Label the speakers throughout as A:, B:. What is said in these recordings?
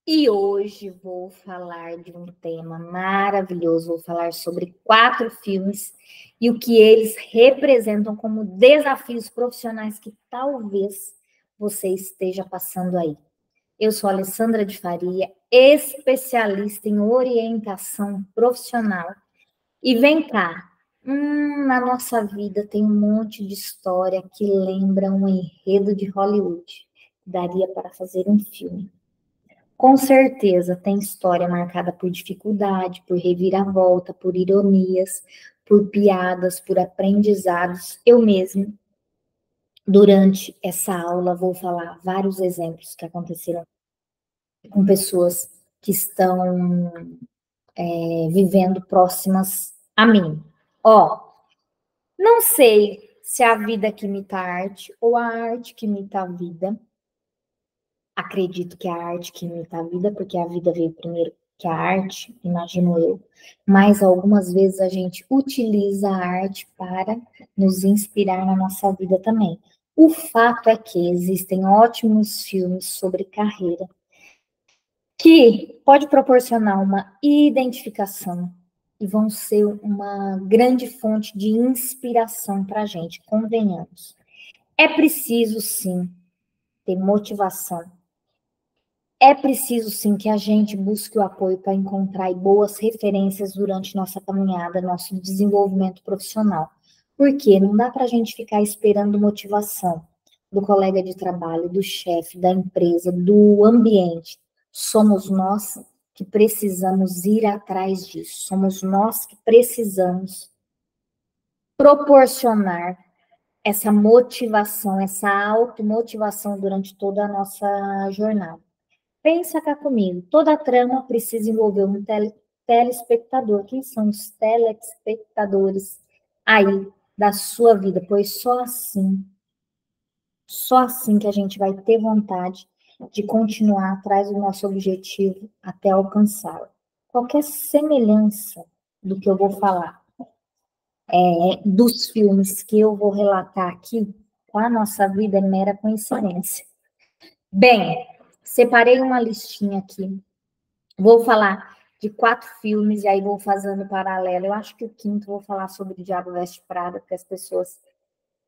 A: E hoje vou falar de um tema maravilhoso. Vou falar sobre 4 filmes e o que eles representam como desafios profissionais que talvez você esteja passando aí. Eu sou Alessandra de Faria, especialista em orientação profissional. E vem cá, na nossa vida tem um monte de história que lembra um enredo de Hollywood. Daria para fazer um filme. Com certeza, tem história marcada por dificuldade, por reviravolta, por ironias, por piadas, por aprendizados. Eu mesmo, durante essa aula, vou falar vários exemplos que aconteceram com pessoas que estão vivendo próximas a mim. Ó, não sei se a vida que imita a arte ou a arte que imita a vida. Acredito que a arte que imita a vida, porque a vida veio primeiro que a arte, imagino eu. Mas algumas vezes a gente utiliza a arte para nos inspirar na nossa vida também. O fato é que existem ótimos filmes sobre carreira que pode proporcionar uma identificação e vão ser uma grande fonte de inspiração para a gente, convenhamos. É preciso, sim, ter motivação. É preciso, sim, que a gente busque o apoio para encontrar boas referências durante nossa caminhada, nosso desenvolvimento profissional. Porque não dá para a gente ficar esperando motivação do colega de trabalho, do chefe, da empresa, do ambiente. Somos nós que precisamos ir atrás disso. Somos nós que precisamos proporcionar essa motivação, essa automotivação durante toda a nossa jornada. Pensa cá comigo, toda trama precisa envolver um telespectador. Quem são os telespectadores aí da sua vida? Pois só assim que a gente vai ter vontade de continuar atrás do nosso objetivo até alcançá-lo. Qualquer semelhança do que eu vou falar, dos filmes que eu vou relatar aqui, com a nossa vida é mera coincidência. Bem, separei uma listinha aqui. Vou falar de 4 filmes e aí vou fazendo paralelo. Eu acho que o quinto vou falar sobre o Diabo Veste Prada, porque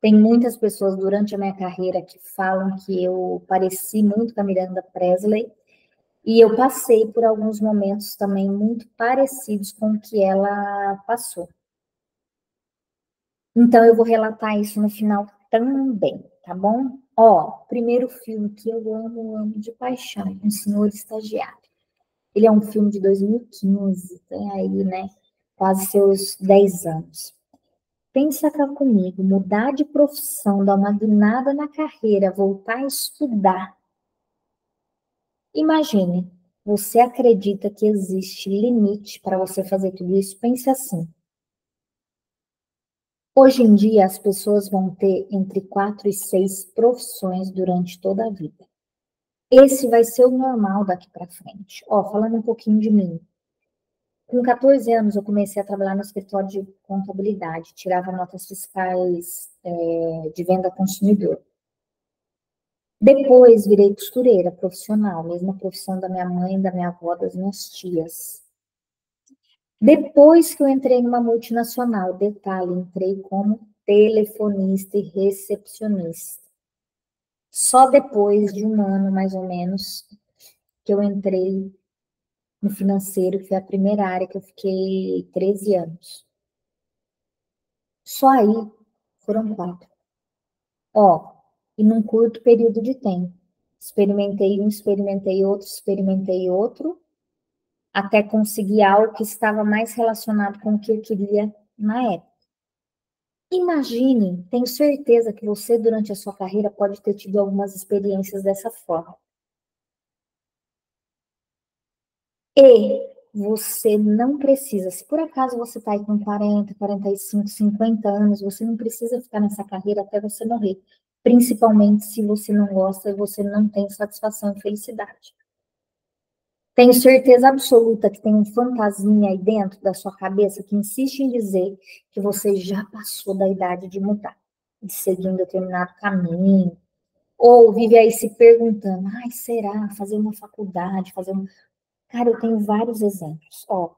A: tem muitas pessoas durante a minha carreira que falam que eu pareci muito com a Miranda Presley e eu passei por alguns momentos também muito parecidos com o que ela passou. Então eu vou relatar isso no final também, tá bom? Ó, primeiro filme que eu amo de paixão, Um Senhor Estagiário. Ele é um filme de 2015, tem aí, né, quase seus 10 anos. Pensa cá comigo, mudar de profissão, dar uma guinada na carreira, voltar a estudar. Imagine, você acredita que existe limite para você fazer tudo isso? Pense assim. Hoje em dia, as pessoas vão ter entre 4 e 6 profissões durante toda a vida. Esse vai ser o normal daqui para frente. Ó, falando um pouquinho de mim. Com 14 anos, eu comecei a trabalhar no escritório de contabilidade, tirava notas fiscais de venda ao consumidor. Depois, virei costureira profissional, mesma profissão da minha mãe, da minha avó, das minhas tias. Depois que eu entrei numa multinacional, detalhe, entrei como telefonista e recepcionista. Só depois de um ano, mais ou menos, que eu entrei no financeiro, que foi a primeira área que eu fiquei 13 anos. Só aí foram 4. Ó, e num curto período de tempo. Experimentei um, experimentei outro, até conseguir algo que estava mais relacionado com o que eu queria na época. Imagine, tenho certeza que você, durante a sua carreira, pode ter tido algumas experiências dessa forma. E você não precisa, se por acaso você está aí com 40, 45, 50 anos, você não precisa ficar nessa carreira até você morrer. Principalmente se você não gosta e você não tem satisfação e felicidade. Tenho certeza absoluta que tem um fantasminha aí dentro da sua cabeça que insiste em dizer que você já passou da idade de mudar, de seguir um determinado caminho, Ou vive aí se perguntando, ai, será? Fazer uma faculdade, fazer um... Cara, eu tenho vários exemplos. Ó,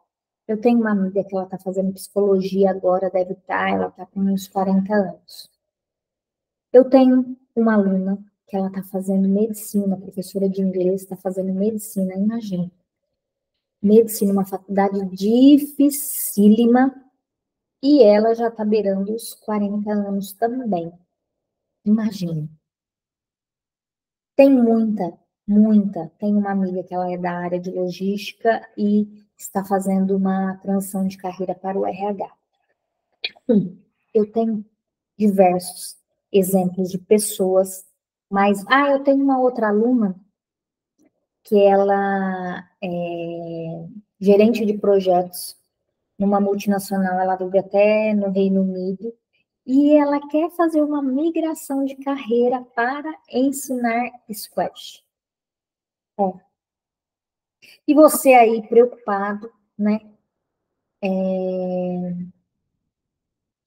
A: eu tenho uma amiga que ela está fazendo psicologia agora, deve estar, ela está com uns 40 anos. Eu tenho uma aluna que ela está fazendo medicina, professora de inglês, está fazendo medicina, imagina. Medicina, uma faculdade dificílima, e ela já está beirando os 40 anos também. Imagina. Tem muita. Tem uma amiga que ela é da área de logística e está fazendo uma transição de carreira para o RH. Eu tenho diversos exemplos de pessoas, mas eu tenho uma outra aluna que ela é gerente de projetos numa multinacional, ela vive até no Reino Unido, e ela quer fazer uma migração de carreira para ensinar squash. É. E você aí preocupado, né?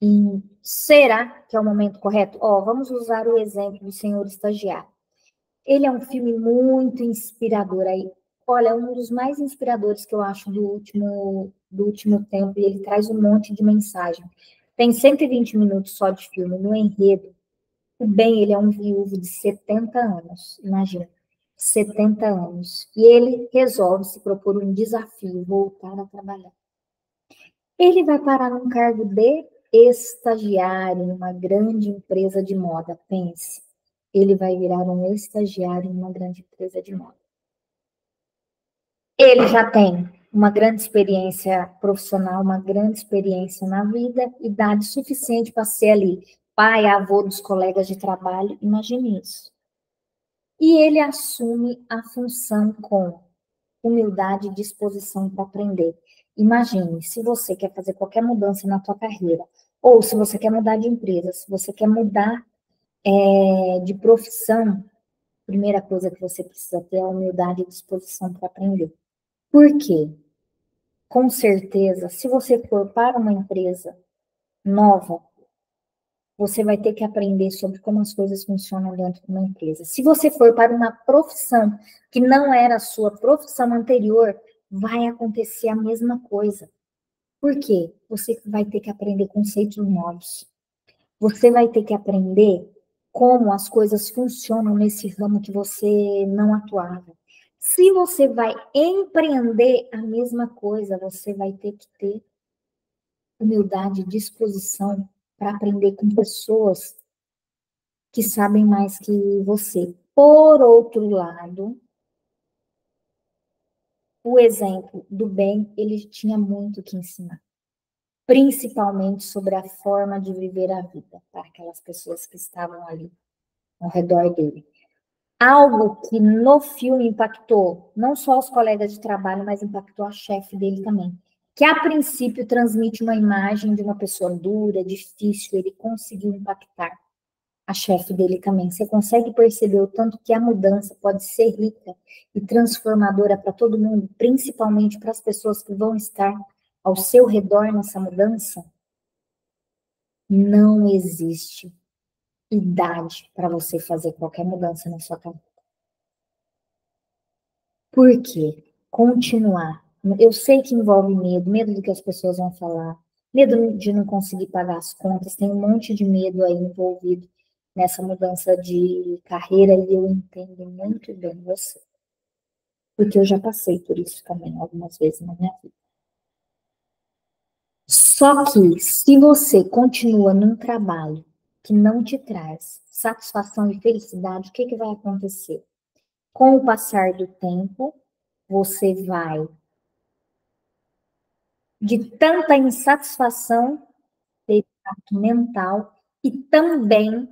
A: Em será que é o momento correto? Vamos usar o exemplo do Senhor Estagiário. Ele é um filme muito inspirador aí. Olha, é um dos mais inspiradores que eu acho do último tempo, e ele traz um monte de mensagem. Tem 120 minutos só de filme, no enredo. O Ben, ele é um viúvo de 70 anos, imagina, 70 anos. E ele resolve se propor um desafio, voltar a trabalhar. Ele vai parar num cargo de estagiário numa grande empresa de moda, pense. Ele vai virar um estagiário numa grande empresa de moda. Ele já tem uma grande experiência profissional, uma grande experiência na vida, idade suficiente para ser ali pai, avô dos colegas de trabalho, imagine isso. E ele assume a função com humildade e disposição para aprender. Imagine, se você quer fazer qualquer mudança na tua carreira, ou se você quer mudar de empresa, se você quer mudar de profissão, a primeira coisa que você precisa ter é humildade e disposição para aprender. Por quê? Com certeza, se você for para uma empresa nova, você vai ter que aprender sobre como as coisas funcionam dentro de uma empresa. Se você for para uma profissão que não era a sua profissão anterior, vai acontecer a mesma coisa. Por quê? Você vai ter que aprender conceitos novos. Você vai ter que aprender como as coisas funcionam nesse ramo que você não atuava. Se você vai empreender a mesma coisa, você vai ter que ter humildade e disposição para aprender com pessoas que sabem mais que você. Por outro lado, o exemplo do bem, ele tinha muito que ensinar, principalmente sobre a forma de viver a vida para aquelas pessoas que estavam ali ao redor dele. Algo que no filme impactou não só os colegas de trabalho, mas impactou a chefe dele também, que a princípio transmite uma imagem de uma pessoa dura, difícil, ele conseguiu impactar a chefe dele também. Você consegue perceber o tanto que a mudança pode ser rica e transformadora para todo mundo, principalmente para as pessoas que vão estar ao seu redor nessa mudança? Não existe idade para você fazer qualquer mudança na sua carreira. Por quê? Continuar. Eu sei que envolve medo do que as pessoas vão falar, medo de não conseguir pagar as contas, tem um monte de medo aí envolvido nessa mudança de carreira e eu entendo muito bem você. Porque eu já passei por isso também algumas vezes na minha vida. Só que se você continua num trabalho que não te traz satisfação e felicidade, o que vai acontecer? Com o passar do tempo, você vai, de tanta insatisfação, ter impacto mental e também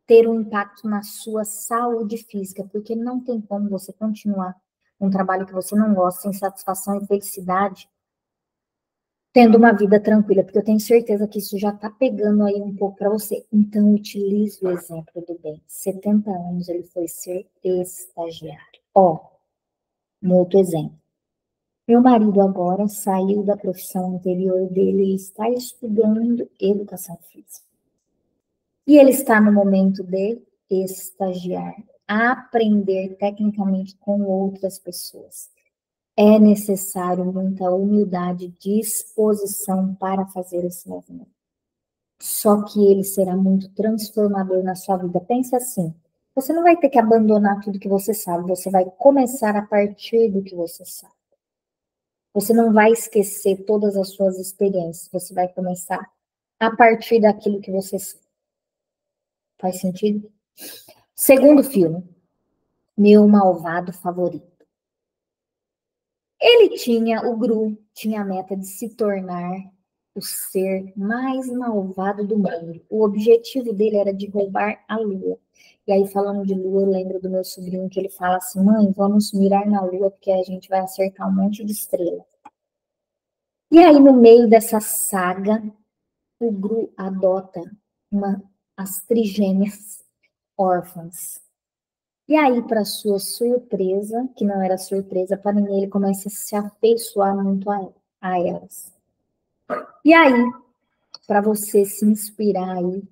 A: ter um impacto na sua saúde física, porque não tem como você continuar um trabalho que você não gosta, sem satisfação e felicidade, tendo uma vida tranquila, porque eu tenho certeza que isso já está pegando aí um pouco para você. Então, utilize o exemplo do bem. 70 anos ele foi ser estagiário. Um outro exemplo. Meu marido agora saiu da profissão anterior dele e está estudando educação física. E ele está no momento dele, estagiar, aprender tecnicamente com outras pessoas. É necessário muita humildade e disposição para fazer esse movimento. Só que ele será muito transformador na sua vida. Pense assim, você não vai ter que abandonar tudo que você sabe, você vai começar a partir do que você sabe. Você não vai esquecer todas as suas experiências, você vai começar a partir daquilo que você sabe. Faz sentido? Segundo filme, Meu Malvado Favorito. Ele tinha, o Gru, tinha a meta de se tornar o ser mais malvado do mundo. O objetivo dele era de roubar a Lua. E aí, falando de Lua, eu lembro do meu sobrinho que ele fala assim, mãe, vamos mirar na Lua, porque a gente vai acertar um monte de estrela. E aí, no meio dessa saga, o Gru adota as trigêmeas órfãs. E aí, para sua surpresa, que não era surpresa para ninguém, ele começa a se afeiçoar muito a elas. E aí, para você se inspirar aí,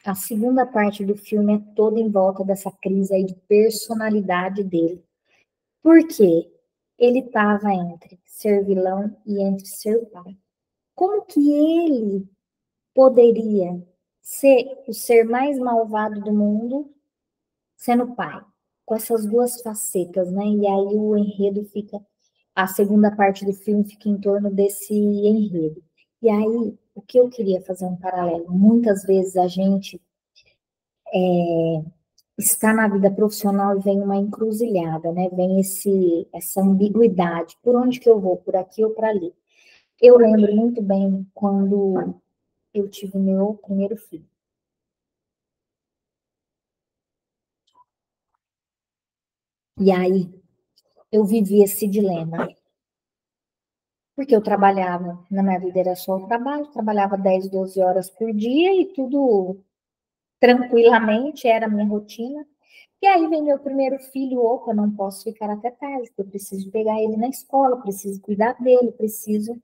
A: a segunda parte do filme é toda em volta dessa crise aí de personalidade dele. Por quê? Ele estava entre ser vilão e entre ser pai. Como que ele poderia ser o ser mais malvado do mundo sendo pai? Com essas duas facetas, né? E aí o enredo fica, a segunda parte do filme fica em torno desse enredo. E aí, o que eu queria fazer um paralelo? Muitas vezes a gente está na vida profissional e vem uma encruzilhada, né? Vem essa ambiguidade. Por onde que eu vou? Por aqui ou por ali? Eu lembro muito bem quando eu tive meu primeiro filho. E aí, eu vivi esse dilema. Porque eu trabalhava, na minha vida era só o trabalho, trabalhava 10, 12 horas por dia e tudo tranquilamente, era a minha rotina. E aí vem meu primeiro filho, opa, não posso ficar até tarde, porque eu preciso pegar ele na escola, preciso cuidar dele, preciso.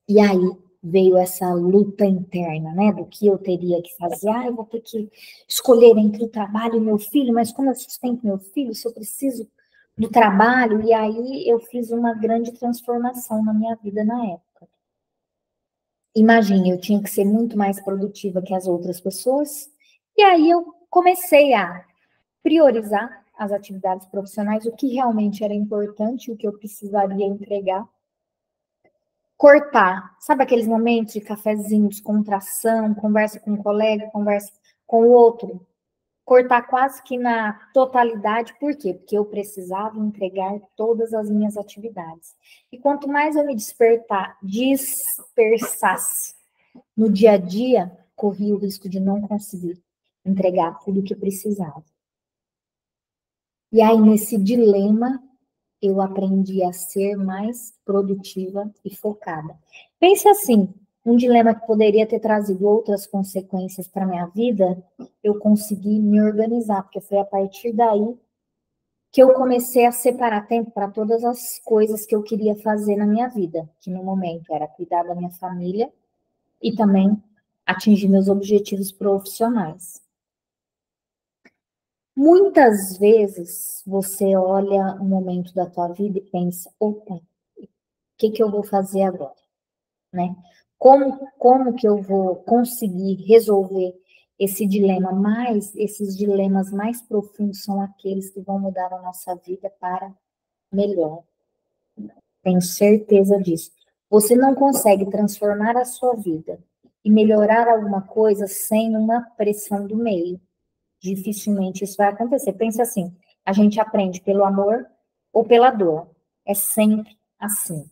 A: E aí veio essa luta interna, né, do que eu teria que fazer. Ah, eu vou ter que escolher entre o trabalho e meu filho, mas como eu sustento meu filho, se eu preciso do trabalho, e aí eu fiz uma grande transformação na minha vida na época. Imagine, eu tinha que ser muito mais produtiva que as outras pessoas, e aí eu comecei a priorizar as atividades profissionais, o que realmente era importante, o que eu precisaria entregar. Cortar, sabe aqueles momentos de cafezinho, descontração, conversa com um colega, conversa com o outro? Cortar quase que na totalidade, por quê? Porque eu precisava entregar todas as minhas atividades. E quanto mais eu me dispersasse no dia a dia, corria o risco de não conseguir entregar tudo o que precisava. E aí, nesse dilema, eu aprendi a ser mais produtiva e focada. Pense assim, um dilema que poderia ter trazido outras consequências para minha vida, eu consegui me organizar, porque foi a partir daí que eu comecei a separar tempo para todas as coisas que eu queria fazer na minha vida, que no momento era cuidar da minha família e também atingir meus objetivos profissionais. Muitas vezes você olha um momento da tua vida e pensa, opa, o que eu vou fazer agora, né? Como que eu vou conseguir resolver esse dilema? Mas esses dilemas mais profundos são aqueles que vão mudar a nossa vida para melhor. Tenho certeza disso. Você não consegue transformar a sua vida e melhorar alguma coisa sem uma pressão do meio. Dificilmente isso vai acontecer. Pensa assim, a gente aprende pelo amor ou pela dor. É sempre assim.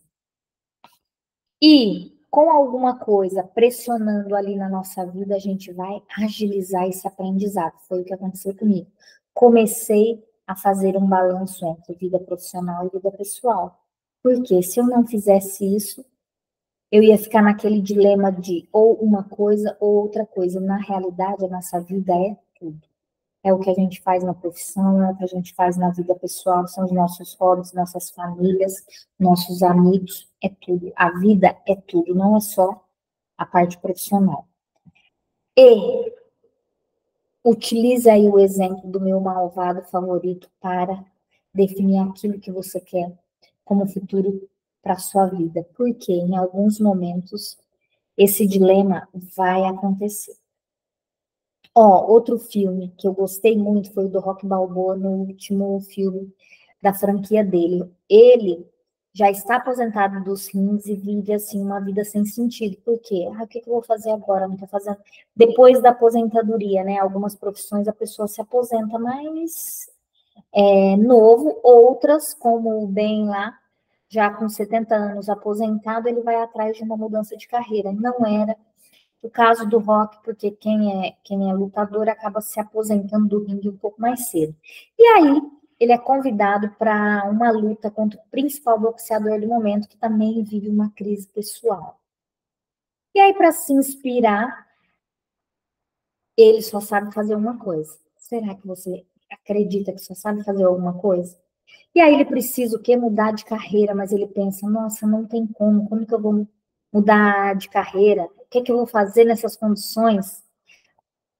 A: E com alguma coisa pressionando ali na nossa vida, a gente vai agilizar esse aprendizado. Foi o que aconteceu comigo. Comecei a fazer um balanço entre vida profissional e vida pessoal. Porque se eu não fizesse isso, eu ia ficar naquele dilema de ou uma coisa ou outra coisa. Na realidade, a nossa vida é tudo. É o que a gente faz na profissão, é o que a gente faz na vida pessoal, são os nossos hobbies, nossas famílias, nossos amigos, é tudo. A vida é tudo, não é só a parte profissional. E Utilize aí o exemplo do meu malvado favorito para definir aquilo que você quer como futuro para a sua vida. Porque em alguns momentos esse dilema vai acontecer. Ó, outro filme que eu gostei muito foi o do Rock Balboa, no último filme da franquia dele. Ele já está aposentado dos rins e vive assim uma vida sem sentido. Por quê? O que eu vou fazer agora? Não estou fazendo. Depois da aposentadoria, né? Algumas profissões a pessoa se aposenta mais novo, outras, como o Ben lá, já com 70 anos aposentado, ele vai atrás de uma mudança de carreira. Não era o caso do Rock, porque quem é lutador acaba se aposentando do ringue um pouco mais cedo. E aí, ele é convidado para uma luta contra o principal boxeador do momento, que também vive uma crise pessoal. E aí, para se inspirar, ele só sabe fazer uma coisa. Será que você acredita que só sabe fazer alguma coisa? E aí ele precisa o quê? Mudar de carreira, mas ele pensa, nossa, não tem como que eu vou mudar de carreira? O que eu vou fazer nessas condições?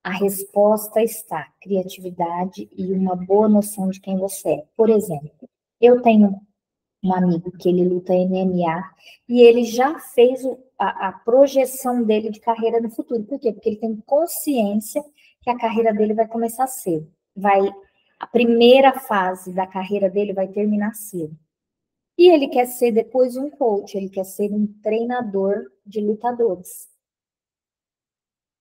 A: A resposta está criatividade e uma boa noção de quem você é. Por exemplo, eu tenho um amigo que ele luta MMA e ele já fez a projeção dele de carreira no futuro. Por quê? Porque ele tem consciência que a carreira dele vai começar cedo. A primeira fase da carreira dele vai terminar cedo. E ele quer ser depois um coach, ele quer ser um treinador de lutadores.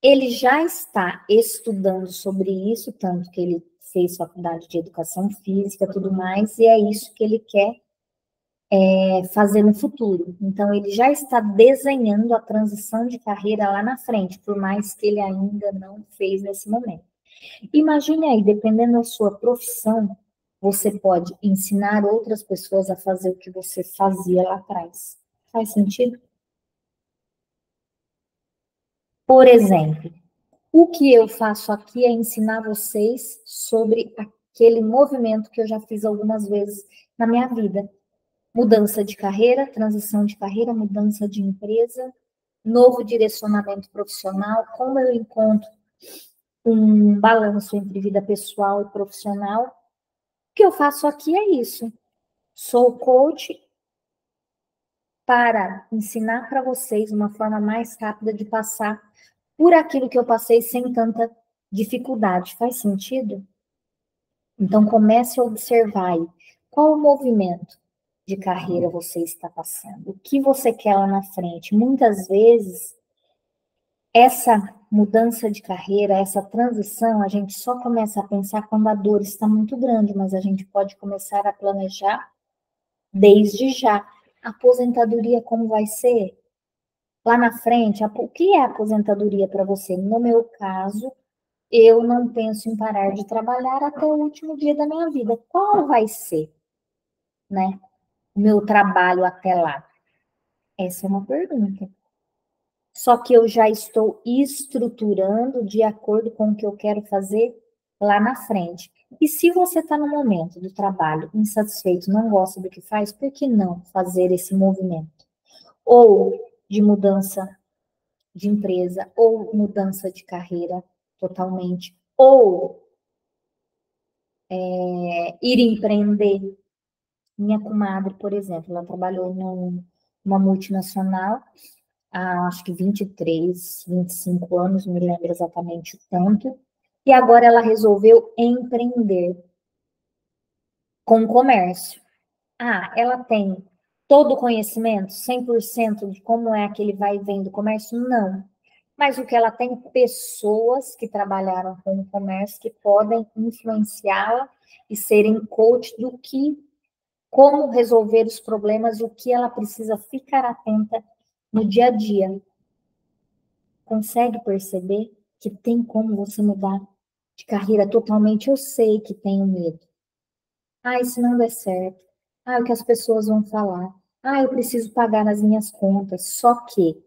A: Ele já está estudando sobre isso, tanto que ele fez faculdade de educação física, tudo mais, e é isso que ele quer fazer no futuro. Então, ele já está desenhando a transição de carreira lá na frente, por mais que ele ainda não fez nesse momento. Imagine aí, dependendo da sua profissão, você pode ensinar outras pessoas a fazer o que você fazia lá atrás. Faz sentido? Por exemplo, o que eu faço aqui é ensinar vocês sobre aquele movimento que eu já fiz algumas vezes na minha vida. Mudança de carreira, transição de carreira, mudança de empresa, novo direcionamento profissional, como eu encontro um balanço entre vida pessoal e profissional. O que eu faço aqui é isso. Sou coach para ensinar para vocês uma forma mais rápida de passar por aquilo que eu passei sem tanta dificuldade. Faz sentido? Então, comece a observar aí. Qual o movimento de carreira você está passando? O que você quer lá na frente? Muitas vezes, essa mudança de carreira, essa transição, a gente só começa a pensar quando a dor está muito grande, mas a gente pode começar a planejar desde já. A aposentadoria, como vai ser? Lá na frente, o que é aposentadoria para você? No meu caso, eu não penso em parar de trabalhar até o último dia da minha vida. Qual vai ser, né, o meu trabalho até lá? Essa é uma pergunta. Só que eu já estou estruturando de acordo com o que eu quero fazer lá na frente. E se você está no momento do trabalho insatisfeito, não gosta do que faz, por que não fazer esse movimento? Ou de mudança de empresa, ou mudança de carreira totalmente, ou ir empreender. Minha comadre, por exemplo, ela trabalhou numa multinacional há acho que 23, 25 anos, não me lembro exatamente o tanto, e agora ela resolveu empreender com comércio. Ela tem todo o conhecimento, 100% de como é aquele vai e vem do comércio? Não. Mas o que ela tem, pessoas que trabalharam com o comércio que podem influenciá-la e serem coach do que, como resolver os problemas, o que ela precisa ficar atenta no dia a dia. Consegue perceber que tem como você mudar de carreira totalmente? Eu sei que tenho medo. Isso não der certo. O que as pessoas vão falar. Eu preciso pagar as minhas contas. Só que,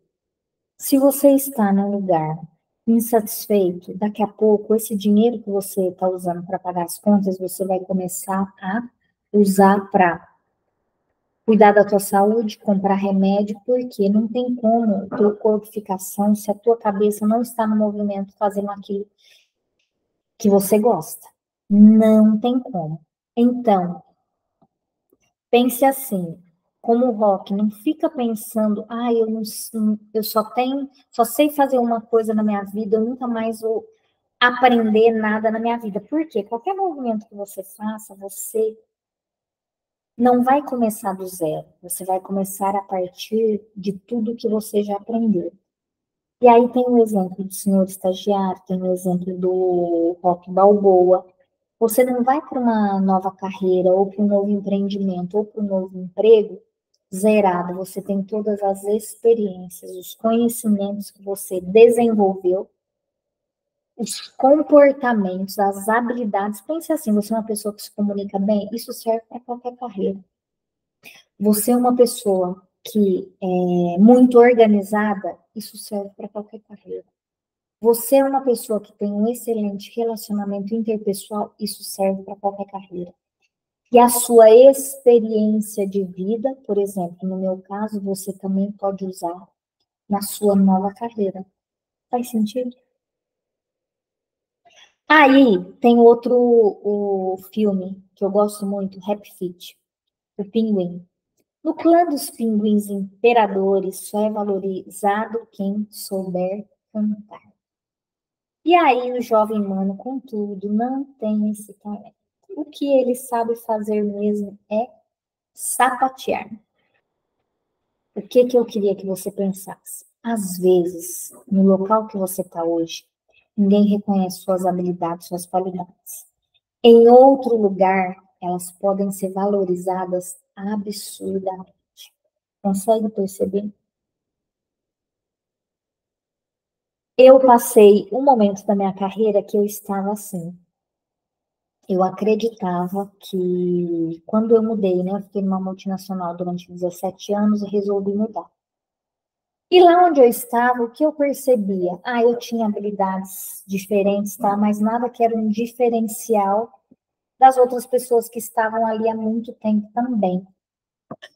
A: se você está num lugar insatisfeito, daqui a pouco, esse dinheiro que você está usando para pagar as contas, você vai começar a usar para cuidar da tua saúde, comprar remédio, porque não tem como o teu corpo ficar são se a tua cabeça não está no movimento fazendo aquilo. que você gosta. Não tem como. Então, pense assim, como o rock, não fica pensando, eu não, eu só sei fazer uma coisa na minha vida, eu nunca mais vou aprender nada na minha vida. Por quê? Qualquer movimento que você faça, você não vai começar do zero. Você vai começar a partir de tudo que você já aprendeu. E aí tem o exemplo do senhor estagiário, tem o exemplo do Rock Balboa. Você não vai para uma nova carreira, ou para um novo empreendimento, ou para um novo emprego zerado. Você tem todas as experiências, os conhecimentos que você desenvolveu, os comportamentos, as habilidades. Pense assim, você é uma pessoa que se comunica bem, isso serve para qualquer carreira. Você é uma pessoa que é muito organizada, isso serve para qualquer carreira. Você é uma pessoa que tem um excelente relacionamento interpessoal, isso serve para qualquer carreira. E a sua experiência de vida, por exemplo, no meu caso, você também pode usar na sua nova carreira. Faz sentido? Aí tem outro o filme que eu gosto muito, Happy Feet, o Pinguim. No clã dos pinguins imperadores, só é valorizado quem souber cantar. E aí o jovem mano, contudo, não tem esse talento. O que ele sabe fazer mesmo é sapatear. O que eu queria que você pensasse? Às vezes, no local que você está hoje, ninguém reconhece suas habilidades, suas qualidades. Em outro lugar, elas podem ser valorizadas absurdamente. Consegue perceber? Eu passei um momento da minha carreira que eu estava assim. Eu acreditava que quando eu mudei, né, eu fiquei numa multinacional durante 17 anos e resolvi mudar. E lá onde eu estava, o que eu percebia? Eu tinha habilidades diferentes, tá? Mas nada que era um diferencial das outras pessoas que estavam ali há muito tempo também.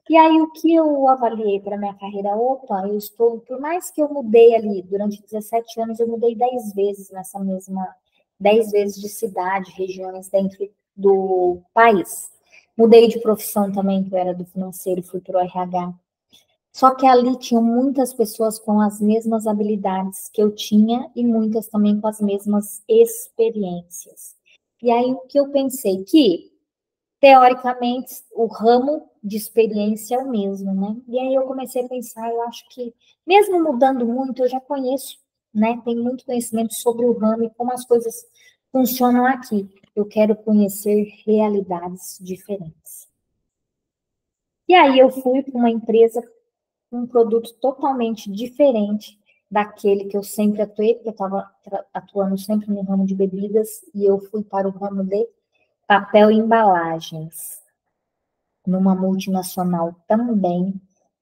A: E aí o que eu avaliei para minha carreira? Opa, eu estou, por mais que eu mudei ali durante 17 anos, eu mudei 10 vezes nessa mesma, 10 vezes de cidade, regiões dentro do país. Mudei de profissão também, que eu era do financeiro, fui para o RH. Só que ali tinham muitas pessoas com as mesmas habilidades que eu tinha e muitas também com as mesmas experiências. E aí o que eu pensei? Que, teoricamente, o ramo de experiência é o mesmo, né? E aí eu comecei a pensar, eu acho que, mesmo mudando muito, eu já conheço, né? Tenho muito conhecimento sobre o ramo e como as coisas funcionam aqui. Eu quero conhecer realidades diferentes. E aí eu fui para uma empresa um produto totalmente diferente daquele que eu sempre atuei, porque eu estava atuando sempre no ramo de bebidas, e eu fui para o ramo de papel e embalagens, numa multinacional também,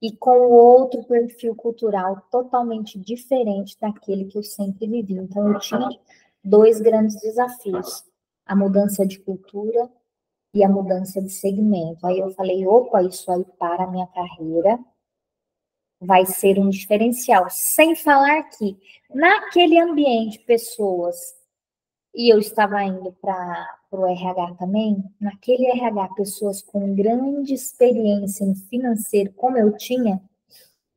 A: e com outro perfil cultural totalmente diferente daquele que eu sempre vivi. Então, eu tinha dois grandes desafios: a mudança de cultura e a mudança de segmento. Aí eu falei, opa, isso aí para a minha carreira vai ser um diferencial. Sem falar que naquele ambiente, pessoas, e eu estava indo para o RH também, naquele RH, pessoas com grande experiência em financeiro, como eu tinha,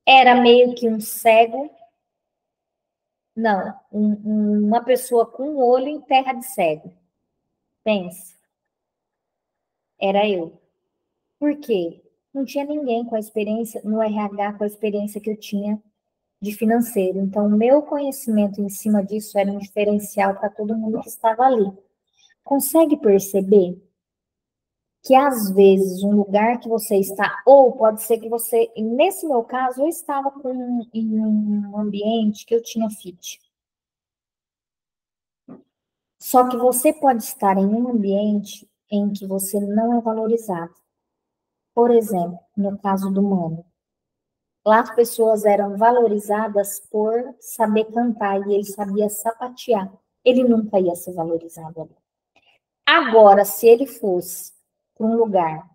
A: era meio que um cego, não, uma pessoa com um olho em terra de cego. Pense, era eu. Por quê? Não tinha ninguém com a experiência no RH, com a experiência que eu tinha de financeiro. Então, o meu conhecimento em cima disso era um diferencial para todo mundo que estava ali. Consegue perceber que, às vezes, um lugar que você está, ou pode ser que você, nesse meu caso, eu estava em um ambiente que eu tinha fit. Só que você pode estar em um ambiente em que você não é valorizado. Por exemplo, no caso do Mano, lá as pessoas eram valorizadas por saber cantar e ele sabia sapatear. Ele nunca ia ser valorizado ali. Agora, se ele fosse para um lugar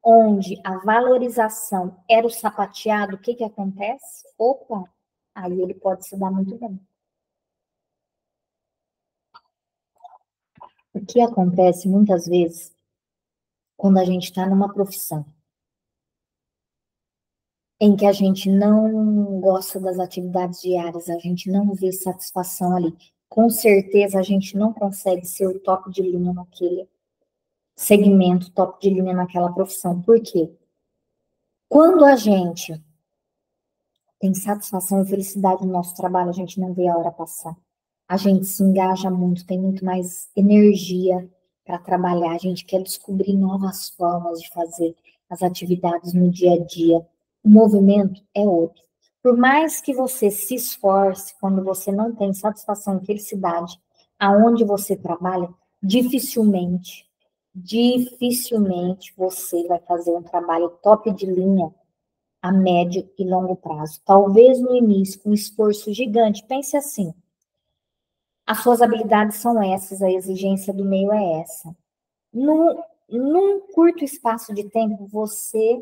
A: onde a valorização era o sapateado, o que que acontece? Opa, aí ele pode se dar muito bem. O que acontece muitas vezes quando a gente está numa profissão em que a gente não gosta das atividades diárias, a gente não vê satisfação ali. Com certeza a gente não consegue ser o top de linha naquele segmento, top de linha naquela profissão. Por quê? Quando a gente tem satisfação e felicidade no nosso trabalho, a gente não vê a hora passar. A gente se engaja muito, tem muito mais energia para trabalhar, a gente quer descobrir novas formas de fazer as atividades no dia a dia. O movimento é outro. Por mais que você se esforce, quando você não tem satisfação e felicidade aonde você trabalha, dificilmente você vai fazer um trabalho top de linha a médio e longo prazo. Talvez no início, com um esforço gigante. Pense assim, as suas habilidades são essas, a exigência do meio é essa. Num curto espaço de tempo, você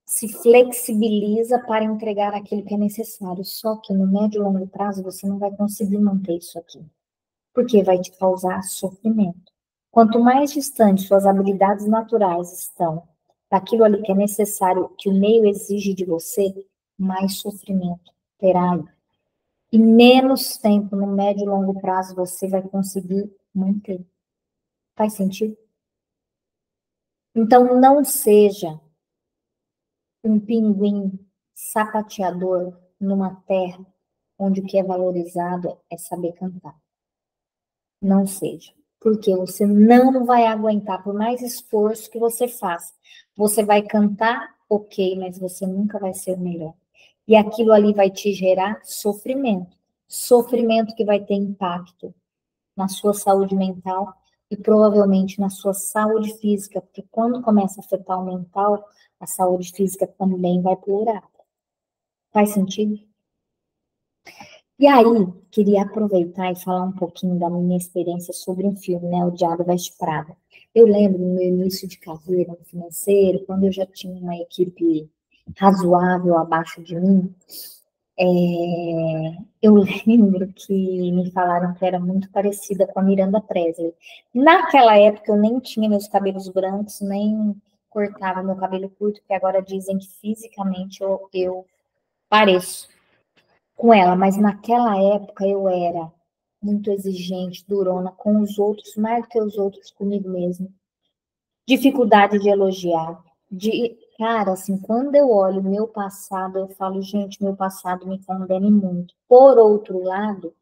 A: se flexibiliza para entregar aquilo que é necessário. Só que no médio e longo prazo, você não vai conseguir manter isso aqui, porque vai te causar sofrimento. Quanto mais distante suas habilidades naturais estão daquilo ali que é necessário, que o meio exige de você, mais sofrimento terá aí. E menos tempo, no médio e longo prazo, você vai conseguir manter. Faz sentido? Então, não seja um pinguim sapateador numa terra onde o que é valorizado é saber cantar. Não seja. Porque você não vai aguentar, por mais esforço que você faça. Você vai cantar, ok, mas você nunca vai ser o melhor. E aquilo ali vai te gerar sofrimento. Sofrimento que vai ter impacto na sua saúde mental e provavelmente na sua saúde física, porque quando começa a afetar o mental, a saúde física também vai piorar. Faz sentido? E aí, queria aproveitar e falar um pouquinho da minha experiência sobre um filme, né, O Diabo Veste Prada. Eu lembro no meu início de carreira no financeiro, quando eu já tinha uma equipe razoável abaixo de mim, eu lembro que me falaram que era muito parecida com a Miranda Presley. Naquela época eu nem tinha meus cabelos brancos, nem cortava meu cabelo curto, que agora dizem que fisicamente eu pareço com ela, mas naquela época eu era muito exigente, durona com os outros, mais do que os outros comigo mesmo. Dificuldade de elogiar, cara, assim, quando eu olho o meu passado, eu falo, gente, meu passado me condena muito. Por outro lado,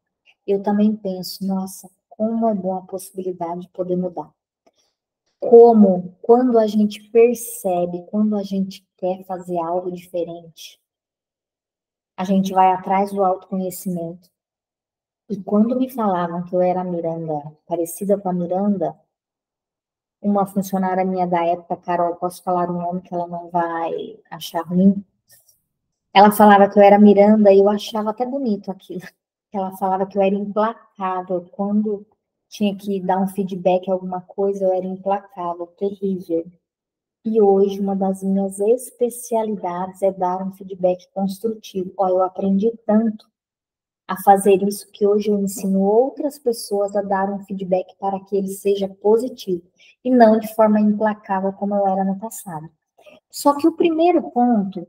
A: eu também penso, nossa, como é bom a possibilidade de poder mudar. Como, quando a gente percebe, quando a gente quer fazer algo diferente, a gente vai atrás do autoconhecimento. E quando me falavam que eu era a Miranda, parecida com a Miranda, uma funcionária minha da época, Carol, posso falar o nome que ela não vai achar ruim? Ela falava que eu era Miranda e eu achava até bonito aquilo. Ela falava que eu era implacável. Quando tinha que dar um feedback a alguma coisa, eu era implacável, terrível. E hoje, uma das minhas especialidades é dar um feedback construtivo. Olha, eu aprendi tanto a fazer isso que hoje eu ensino outras pessoas a dar um feedback para que ele seja positivo e não de forma implacável como eu era no passado. Só que o primeiro ponto,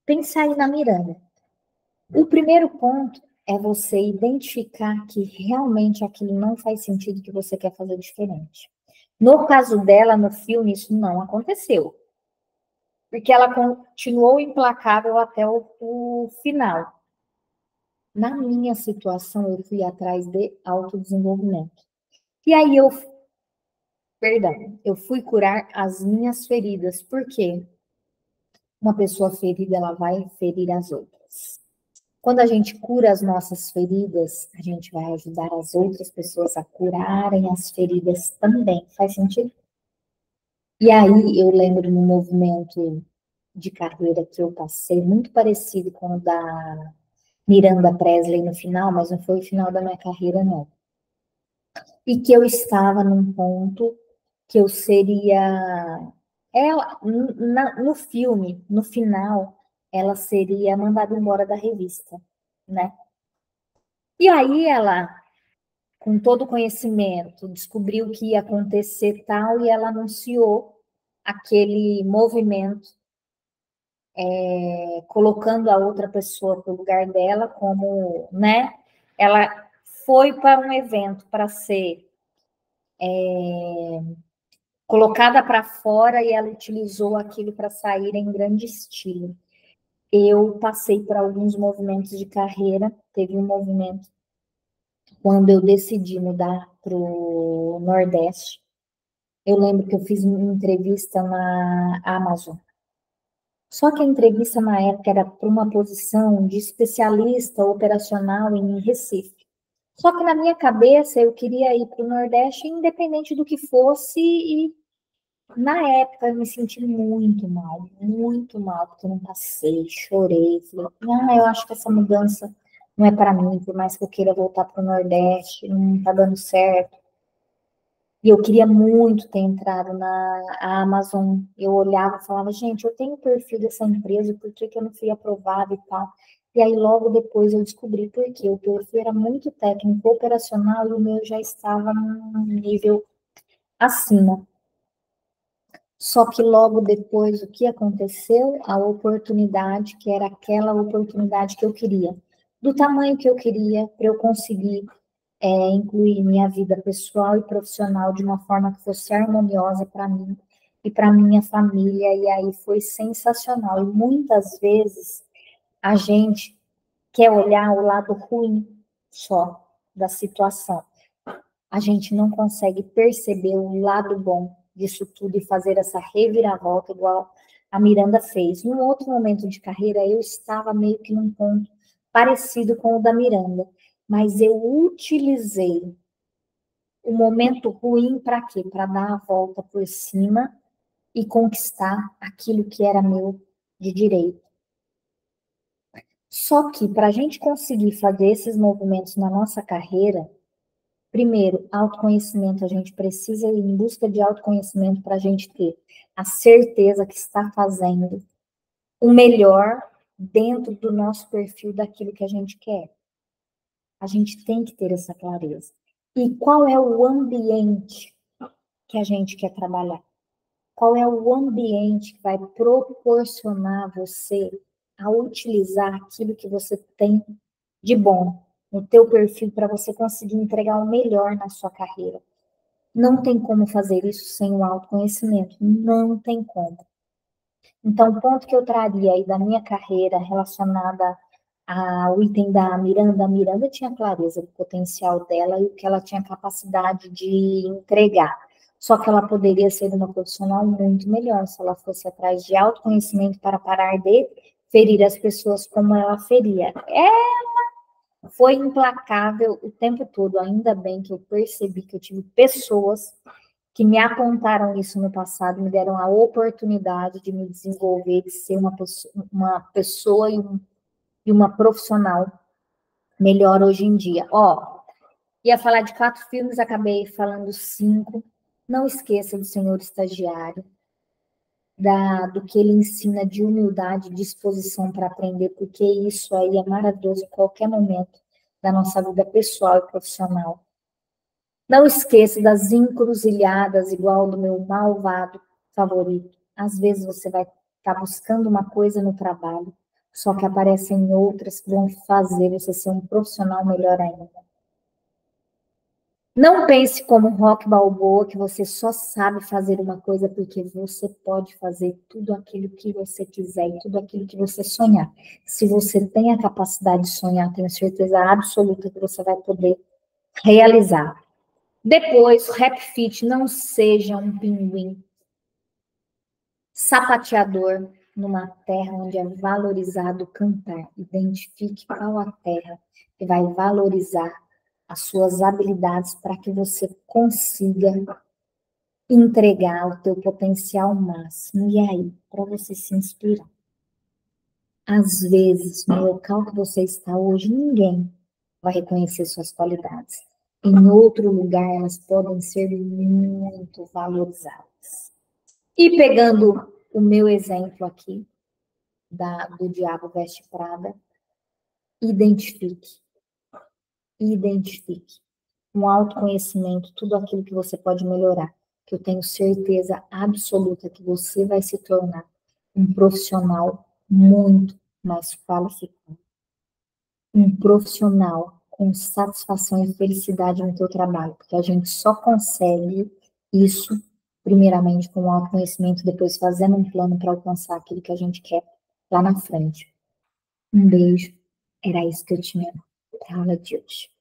A: pensa aí na Miranda. O primeiro ponto é você identificar que realmente aquilo não faz sentido, que você quer fazer diferente. No caso dela, no filme, isso não aconteceu. Porque ela continuou implacável até o final. Na minha situação, eu fui atrás de autodesenvolvimento. E aí eu fui curar as minhas feridas. Por quê? Uma pessoa ferida, ela vai ferir as outras. Quando a gente cura as nossas feridas, a gente vai ajudar as outras pessoas a curarem as feridas também. Faz sentido? E aí eu lembro no movimento de carreira que eu passei, muito parecido com o da Miranda Presley no final, mas não foi o final da minha carreira, não. E que eu estava num ponto que eu seria. Ela, no filme, no final, ela seria mandada embora da revista, né? E aí ela com todo o conhecimento, descobriu que ia acontecer tal e ela anunciou aquele movimento, colocando a outra pessoa para o lugar dela, como, né? Ela foi para um evento para ser colocada para fora e ela utilizou aquilo para sair em grande estilo. Eu passei por alguns movimentos de carreira, teve um movimento quando eu decidi mudar para o Nordeste. Eu lembro que eu fiz uma entrevista na Amazon. Só que a entrevista na época era para uma posição de especialista operacional em Recife. Só que na minha cabeça eu queria ir para o Nordeste, independente do que fosse, e na época eu me senti muito mal, porque eu não passei, chorei, falei, eu acho que essa mudança não é para mim, por mais que eu queira voltar para o Nordeste, não está dando certo. E eu queria muito ter entrado na Amazon. Eu olhava e falava, gente, eu tenho o perfil dessa empresa, por que eu não fui aprovada e tal? E aí, logo depois, eu descobri por quê. O perfil era muito técnico, operacional, e o meu já estava num nível acima. Só que logo depois, o que aconteceu? A oportunidade, que era aquela oportunidade que eu queria, do tamanho que eu queria, para eu conseguir incluir minha vida pessoal e profissional de uma forma que fosse harmoniosa para mim e para minha família, e aí foi sensacional. E muitas vezes a gente quer olhar o lado ruim só da situação. A gente não consegue perceber o lado bom disso tudo e fazer essa reviravolta igual a Miranda fez. Num outro momento de carreira, eu estava meio que num ponto parecido com o da Miranda, mas eu utilizei o momento ruim para quê? Para dar a volta por cima e conquistar aquilo que era meu de direito. Só que para a gente conseguir fazer esses movimentos na nossa carreira, primeiro, autoconhecimento, a gente precisa ir em busca de autoconhecimento para a gente ter a certeza que está fazendo o melhor dentro do nosso perfil daquilo que a gente quer. A gente tem que ter essa clareza. E qual é o ambiente que a gente quer trabalhar? Qual é o ambiente que vai proporcionar você a utilizar aquilo que você tem de bom no teu perfil para você conseguir entregar o melhor na sua carreira? Não tem como fazer isso sem o autoconhecimento, não tem como. Então, o ponto que eu traria aí da minha carreira relacionada ao item da Miranda, a Miranda tinha clareza do potencial dela e o que ela tinha capacidade de entregar. Só que ela poderia ser uma profissional muito melhor se ela fosse atrás de autoconhecimento para parar de ferir as pessoas como ela feria. Foi implacável o tempo todo, ainda bem que eu percebi que eu tive pessoas que me apontaram isso no passado, me deram a oportunidade de me desenvolver, de ser uma pessoa e uma profissional melhor hoje em dia. Ia falar de 4 filmes, acabei falando 5. Não esqueça do Senhor Estagiário, do que ele ensina de humildade e disposição para aprender, porque isso aí é maravilhoso em qualquer momento da nossa vida pessoal e profissional. Não esqueça das encruzilhadas, igual do meu malvado favorito. Às vezes você vai estar buscando uma coisa no trabalho, só que aparecem outras que vão fazer você ser um profissional melhor ainda. Não pense como Rock Balboa, que você só sabe fazer uma coisa porque você pode fazer tudo aquilo que você quiser e tudo aquilo que você sonhar. Se você tem a capacidade de sonhar, tenho certeza absoluta que você vai poder realizar. Depois, Rap Fit, não seja um pinguim sapateador numa terra onde é valorizado cantar. Identifique qual a terra que vai valorizar as suas habilidades para que você consiga entregar o teu potencial máximo. E aí, para você se inspirar. Às vezes, no local que você está hoje, ninguém vai reconhecer suas qualidades. Em outro lugar, elas podem ser muito valorizadas. E pegando o meu exemplo aqui, do Diabo Veste Prada, identifique. um autoconhecimento, tudo aquilo que você pode melhorar, que eu tenho certeza absoluta que você vai se tornar um profissional muito mais qualificado, um profissional com satisfação e felicidade no teu trabalho, porque a gente só consegue isso, primeiramente, com o autoconhecimento, depois fazendo um plano para alcançar aquilo que a gente quer lá na frente. Um beijo, era isso que eu tinha para a aula de hoje.